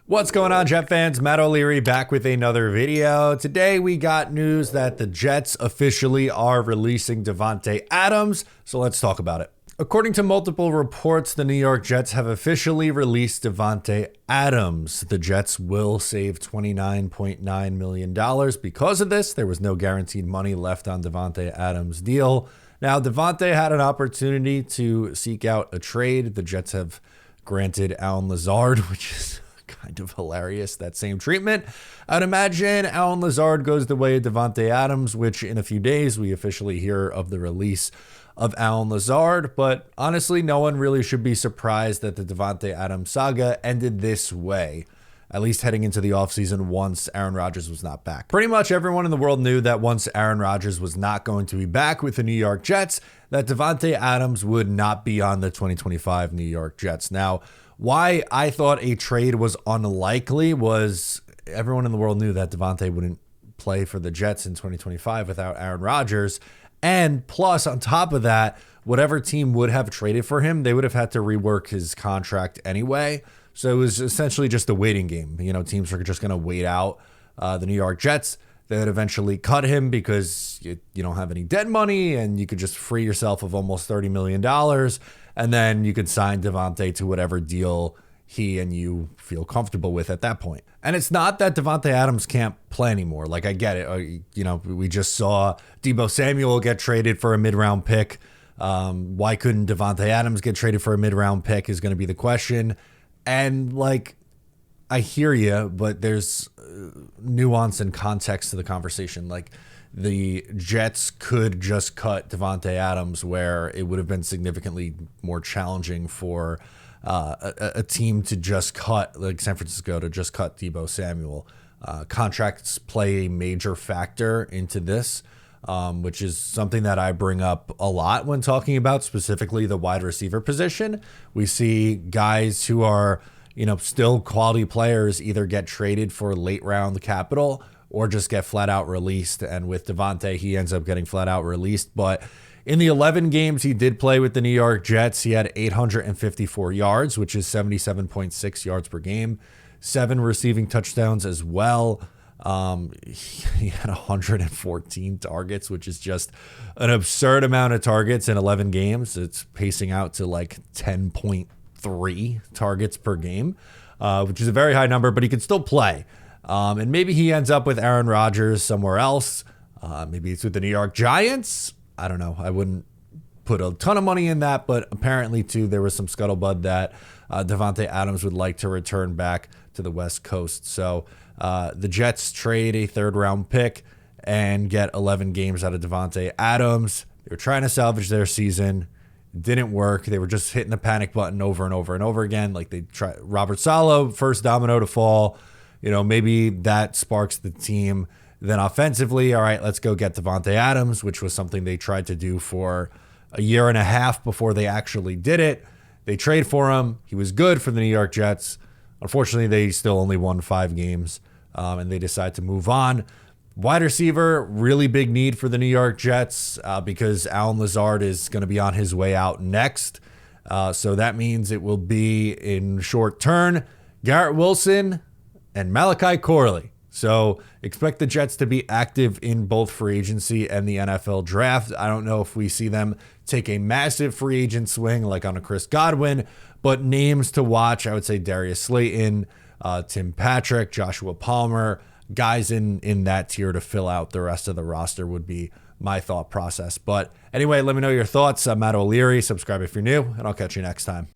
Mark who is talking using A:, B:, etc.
A: What's going on, Jet fans? Matt O'Leary back with another video. Today we got news that the Jets officially are releasing Davante Adams, so let's talk about it. According to multiple reports, the New York Jets have officially released Davante Adams. The Jets will save $29.9 million because of this. There was no guaranteed money left on Davante Adams' deal. Now, Davante had an opportunity to seek out a trade. The Jets have granted Allen Lazard, which is kind of hilarious, that same treatment. I'd imagine Allen Lazard goes the way of Davante Adams, which in a few days we officially hear of the release of Allen Lazard. But honestly, no one really should be surprised that the Davante Adams saga ended this way, at least heading into the offseason once Aaron Rodgers was not back. Pretty much everyone in the world knew that once Aaron Rodgers was not going to be back with the New York Jets, that Davante Adams would not be on the 2025 New York Jets. Now, why I thought a trade was unlikely was everyone in the world knew that Davante wouldn't play for the Jets in 2025 without Aaron Rodgers. And plus, on top of that, whatever team would have traded for him, they would have had to rework his contract anyway. So it was essentially just a waiting game. You know, teams were just going to wait out the New York Jets. They would eventually cut him because you don't have any dead money and you could just free yourself of almost $30 million. And then you could sign Davante to whatever deal he and you feel comfortable with at that point. And it's not that Davante Adams can't play anymore. Like, I get it. We just saw Deebo Samuel get traded for a mid-round pick. Why couldn't Davante Adams get traded for a mid-round pick is going to be the question. And, like, I hear you, but there's nuance and context to the conversation. Like, the Jets could just cut Davante Adams, where it would have been significantly more challenging for a team to just cut, like San Francisco, to just cut Deebo Samuel. Contracts play a major factor into this, which is something that I bring up a lot when talking about specifically the wide receiver position. We see guys who are, still quality players either get traded for late round capital or just get flat out released. And with Davante, he ends up getting flat out released. But in the 11 games he did play with the New York Jets, he had 854 yards, which is 77.6 yards per game, 7 receiving touchdowns as well. He had 114 targets, which is just an absurd amount of targets in 11 games. It's pacing out to like 10.3 targets per game, which is a very high number, but he can still play. And maybe he ends up with Aaron Rodgers somewhere else. Maybe it's with the New York Giants. I don't know. I wouldn't put a ton of money in that, but apparently too, there was some scuttlebutt that Davante Adams would like to return back to the West Coast. So the Jets trade a 3rd round pick and get 11 games out of Davante Adams. They were trying to salvage their season. It didn't work. They were just hitting the panic button over and over and over again. Like, they try Robert Saleh, first domino to fall. Maybe that sparks the team. Then offensively, all right, let's go get Davante Adams, which was something they tried to do for a year and a half before they actually did it. They trade for him. He was good for the New York Jets. Unfortunately, they still only won 5 games, and they decide to move on. Wide receiver, really big need for the New York Jets because Allen Lazard is going to be on his way out next. So that means it will be in short turn, Garrett Wilson and Malachi Corley. So expect the Jets to be active in both free agency and the NFL draft. I don't know if we see them take a massive free agent swing like on a Chris Godwin, but names to watch, I would say Darius Slayton, Tim Patrick, Joshua Palmer, guys in that tier to fill out the rest of the roster would be my thought process. But anyway, let me know your thoughts. I'm Matt O'Leary. Subscribe if you're new, and I'll catch you next time.